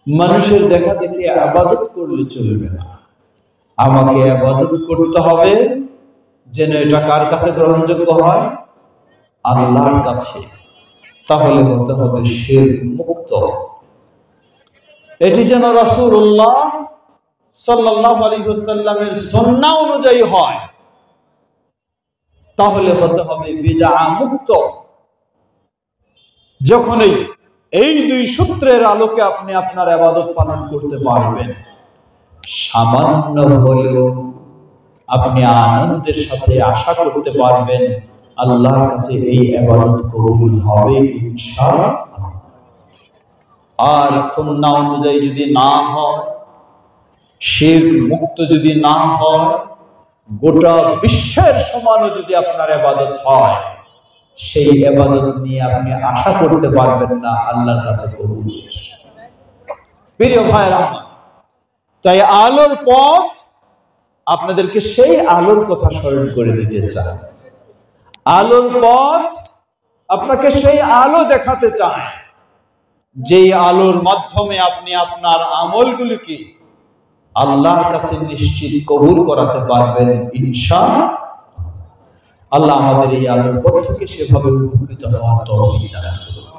মানুষের দেখা দেখে ইবাদত করলে চলবে না, আমাকে ইবাদত করতে হবে যেন এটা কার কাছে গ্রহণযোগ্য হয়? আল্লাহর কাছে। তাহলে হতে হবে শিরক মুক্ত। এটি যেন রাসূলুল্লাহ সাল্লাল্লাহু আলাইহি ওয়াসাল্লামের সুন্নাহ অনুযায়ী হয়, তাহলে হতে হবে বিদআ মুক্ত। যখনই এই দুই সূত্রের আলোকে আপনি আপনার ইবাদত পালন করতে পারবেন, সামান্য হলেও আপনি আনন্দের সাথে আশা করতে পারবেন আল্লাহর কাছে এই ইবাদত কবুল হবে ইনশাআল্লাহ। আর সুন্নাহ অনুযায়ী যদি না হয়, শিরক মুক্ত যদি না হয়, গোটা বিশ্বের সমানও যদি আপনার ইবাদত হয়, সেই ইবাদত নিয়ে আপনি আশা করতে পারবেন না আল্লাহর কাছে কবুল। প্রিয় ভাইরা, তাই আলোর পথ আপনাদেরকে সেই আলোর কথা স্মরণ করে দিতে চায়। আলোর পথ আপনাকে সেই আলো দেখাতে চায়, যেই আলোর মাধ্যমে আপনি আপনার আমলগুলিকে আল্লাহর কাছে নিশ্চিত কবুল করাতে পারবেন ইনশাআল্লাহ। আল্লাহ আমাদের এই আলোর পথ থেকে সেভাবে উপকৃত হওয়ার তৌফিক দান করুন।